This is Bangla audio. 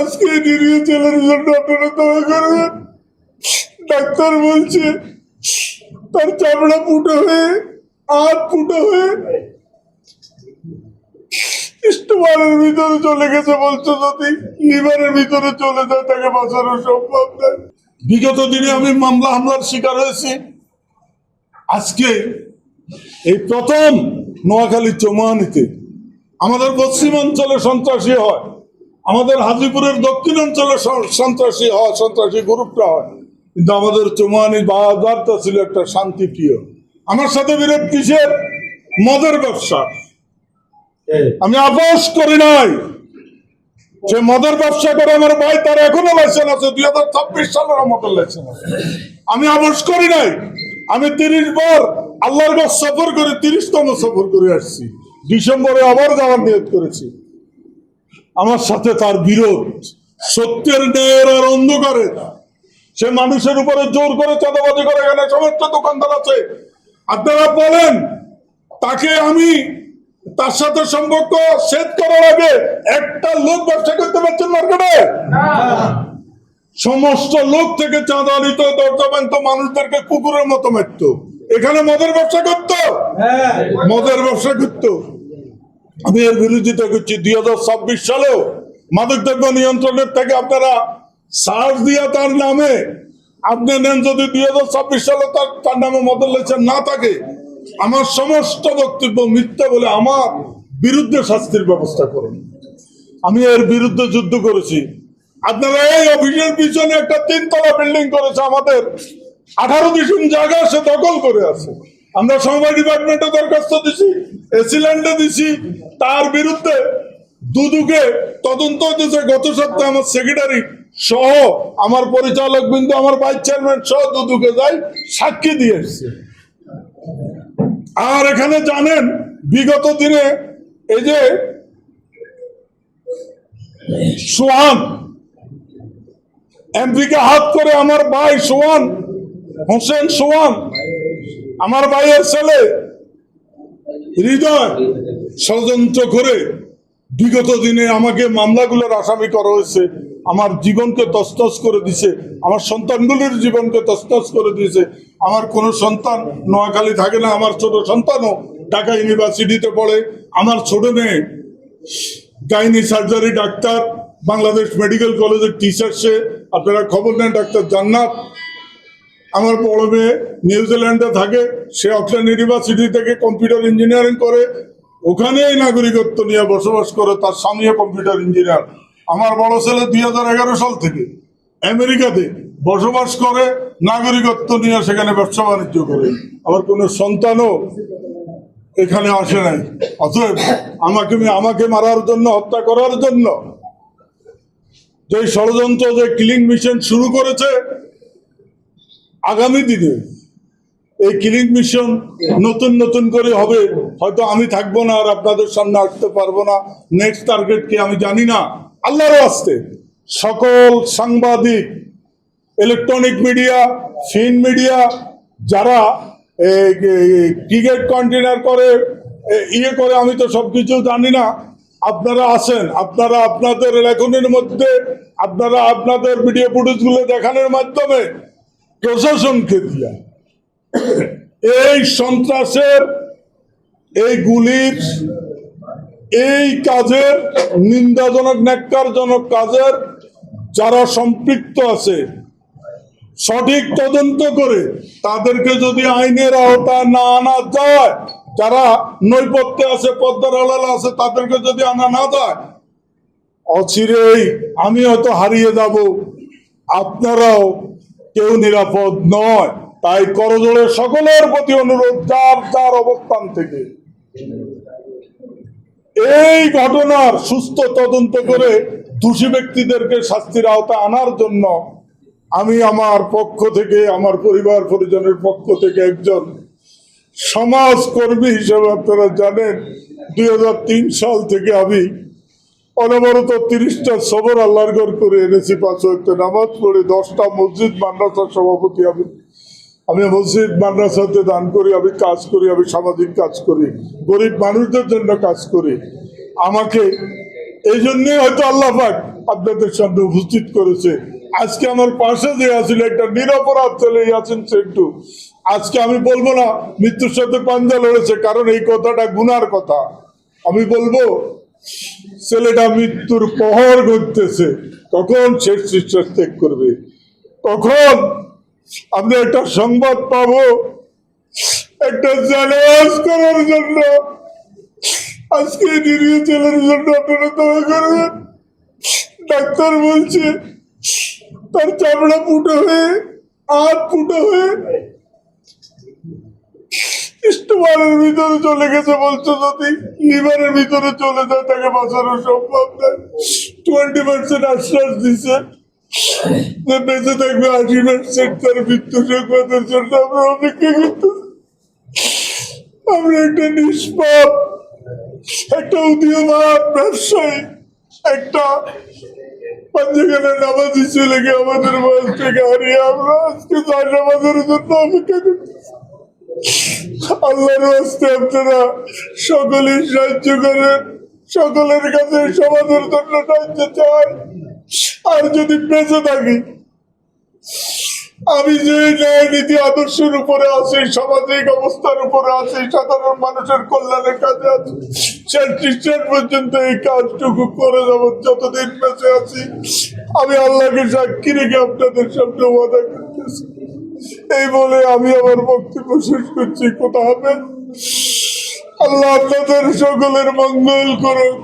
আজকে নিরীহ ছেলের জন্য আপনারা দোয়া করবেন। ডাক্তার বলছে তার চামড়া ফুটো হয়ে, হাত ফুটো হয়ে স্টোমারের ভিতরে চলে গেছে। বলছে যদি লিভারের ভিতরে চলে যায় তাকে বাঁচানো সম্ভব নয়। বিগত দিনে আমি মামলা হামলার শিকার হয়েছি। আজকে এই প্রথম নোয়াখালী চৌমানিতে আমাদের পশ্চিমাঞ্চলে সন্ত্রাসী হয়, আমাদের হাজিপুরের দক্ষিণ অঞ্চলে সন্ত্রাসী হয়, সন্ত্রাসী গ্রুপটা হয়, কিন্তু আমাদের চৌমানি বাজারটা ছিল একটা শান্তিপ্রিয়। আমার সাথে বিরোধ কিসের? মদের ব্যবসা। আমি আপোষ করি নাই। সে মদের ব্যবসা করে আমার ভাই, তার এখনো লাইসেন্স আছে, 2026 সালের মদের লাইসেন্স আছে। আমি আপোষ করি নাই। আমি 30 বার আল্লাহর কাছে সফর করে 30তম সফর করে আসছি। ডিসেম্বরে আবার যাওয়ার নিয়ত করেছি। আমার সাথে তার বিরোধ সত্যের ন্যায়ের আর অন্ধকারে। সে মানুষের উপরে জোর করে চাঁদাবাজি করে। এখানে সমস্ত দোকানদার আছে, আপনারা বলেন তাকে আমি তার সাথে সম্পর্ক সেট করার আগে একটা লোক ব্যবসা করতে পারছেন মার্কেটে? সমস্ত লোক থেকে চাঁদা নিত, দরজা ভাঙতো, মানুষদেরকে কুকুরের মতো মারত। এখানে মদের ব্যবসা করতো, মদের ব্যবসা করতো। আমি এর বিরোধিতা করছি। 2026 সালেও মাদকদ্রব্য নিয়ন্ত্রণের থেকে আপনারা সার্চ দিয়া তার নামে আপনি নেন। যদি 2026 সালে তার নামে মদের লাইসেন্স না থাকে, আমার সমস্ত বক্তব্য মিথ্যা বলে আমার বিরুদ্ধে শাস্তির ব্যবস্থা করুন। আমি এর বিরুদ্ধে যুদ্ধ করেছি। আপনারা এই অফিসের পিছনে একটা 3তলা বিল্ডিং করেছে, আমাদের 18 ডিসিম জায়গা সে দখল করে আছে। আমরা সমবায় ডিপার্টমেন্টে দরখাস্ত দিছি, এসিল্যান্ডে দিছি। তার বিরুদ্ধে দুদুকে তদন্ত হতেছে। গত সপ্তাহে আমার সেক্রেটারি সহ, আমার পরিচালক বিন্দু, আমার ভাইস চেয়ারম্যান সহ দুদুকে যাই সাক্ষী দিয়ে এসছে। আর এখানে জানেন বিগত দিনে এই যে সোহান এমপিকে হাত করে, আমার ভাই সোহান হোসেন সোহান, আমার ভাইয়ের ছেলে হৃদয় ষড়যন্ত্র করে বিগত দিনে আমাকে মামলাগুলোর আসামি করা হয়েছে। আমার জীবনকে তছনছ করে দিছে, আমার সন্তানগুলির জীবনকে তছনছ করে দিয়েছে। আমার কোনো সন্তান নোয়াখালী থাকে না। আমার ছোট সন্তানও ঢাকা ইউনিভার্সিটিতে পড়ে। আমার ছোট মেয়ে gynae surgery doctor, Bangladesh medical কলেজের টিচার। সে আপনারা খবর নেন, ডাক্তার জান্নাত। আমার বড় মেয়ে নিউজিল্যান্ডে থাকে, সে অক্সফোর্ড ইউনিভার্সিটি থেকে কম্পিউটার ইঞ্জিনিয়ারিং করে, ওখানেই নাগরিকত্ব নিয়ে বসবাস করে। তার স্বামীও কম্পিউটার ইঞ্জিনিয়ার। আমার বড় ছেলে 2011 সাল থেকে আমেরিকাতে বসবাস করে, নাগরিকত্ব নিয়ে সেখানে ব্যবসা বাণিজ্য করে। আমার কোনো সন্তানও এখানে আসে নাই। অতএব আমাকে মারার জন্য, হত্যা করার জন্য যে ষড়যন্ত্র, যে কিলিং মিশন শুরু করেছে, আগামী দিনে এই কিলিং মিশন নতুন নতুন করে হবে। হয়তো আমি থাকবো না, আর আপনাদের সামনে আসতে পারবো না। নেক্সট টার্গেট কি আমি জানি না। আল্লাহর আস্তে সকল সাংবাদিক, ইলেকট্রনিক মিডিয়া, ফিন মিডিয়া, যারা ক্রিকেট কন্টেনার করে ইয়ে করে, আমি তো সবকিছু জানি না। আপনারা আছেন, আপনারা আপনাদের লেখনের মধ্যে, আপনারা আপনাদের ভিডিও ফুটেজগুলো দেখানোর মাধ্যমে প্রশাসনকে দিয়া এই সন্ত্রাসের, এই গুলির, এই কাজের, নিন্দাজনক ন্যাক্কারজনক কাজের যারা সম্পৃক্ত আছে সঠিক তদন্ত করে তাদেরকে যদি আইনের আওতায় না আনা যায়, যারা নৈপথ্যে আছে, পদ্মার আড়ালে আছে, তাদেরকে যদি আনা না যায়, অচিরেই আমি হয়তো হারিয়ে যাব, আপনারাও কেউ নিরাপদ নয়। তাই করজোড়ে সকলের প্রতি অনুরোধ, যার যার অবস্থান থেকে এই ঘটনার সুস্থ তদন্ত করে দোষী ব্যক্তিদেরকে শাস্তির আওতায় আনার জন্য আমি আমার পক্ষ থেকে, আমার পরিবার পরিজনের পক্ষ থেকে একজন সমাজকর্মী হিসেবে, আপনারা জানেন 2003 সাল থেকে আমি অনবরত 30টা সবর আল্লাহর ঘর করে এনেছি, 5 ওয়াক্ত নামাজ পড়ে, 10টা মসজিদ মাদ্রাসার সভাপতি আমি মসজিদ মাদ্রাসাতে দান করি, আমি কাজ করি, আমি সামাজিক কাজ করি, গরিব মানুষদের জন্য কাজ করি। আমাকে এই জন্য হয়তো আল্লাহ পাক আপনাদের সামনে উপস্থিত করেছে। আজকে আমার পাশে যে আছিল একটা নিরপরাধ ছেলে আছেন সেন্টু, আজকে আমি বলবো না মৃত্যুর সাথে পাঞ্জা লড়েছে, কারণ এই কথাটা গুনার কথা। আমি বলবো ছেলেটা মৃত্যুর প্রহর ঘটতেছে, কখন শেষ নিঃশ্বাস ত্যাগ করবে, কখন আমরা একটা সংবাদ পাবো একটা চ্যালেঞ্জ করার জন্য। আজকে এই নিরীহ ছেলের জন্য আপনারা দয়া করবেন। ডাক্তার বলছে তার চামড়া ফুটো হয়ে, হাত ফুটো হয়ে স্টোমারের ভিতরে চলে গেছে, বলছে যদি লিভারের ভিতরে চলে যায় তাকে বাঁচানো সম্ভব নয়। 20% আশ্বাস দিছে যে বেঁচে থাকবে, 80% তার মৃত্যু সংবাদের জন্য আমরা অপেক্ষা করতেছি। আমরা একটা নিষ্পাপ, একটা উদীয়মান ব্যবসায়ী, একটা পাঞ্জাগানের নামাজি ছেলে গিয়ে আমাদের বয়স থেকে হারিয়ে আমরা আজকে তার নামাজের জন্য অপেক্ষা করতেছি। আল্লাহর রাস্তে আপনারা সকলেই সাহায্য করেন, সকলের কাছে সমাজের জন্য সাহায্য চাই। আর যদি বেঁচে থাকি, আমি যে ন্যায় নীতি আদর্শের উপরে আছি, সামাজিক অবস্থার উপরে আছি, সাধারণ মানুষের কল্যাণের কাজে আছি, শেষ নিঃশ্বাস পর্যন্ত এই কাজটুকু করে যাব যতদিন বেঁচে আছি। আমি আল্লাহকে সাক্ষী রেখে আপনাদের সামনে ওয়াদা করতেছি। এই বলে আমি আমার বক্তব্য শেষ করছি। কথা হবে। আল্লাহ আপনাদের সকলের মঙ্গল করুন।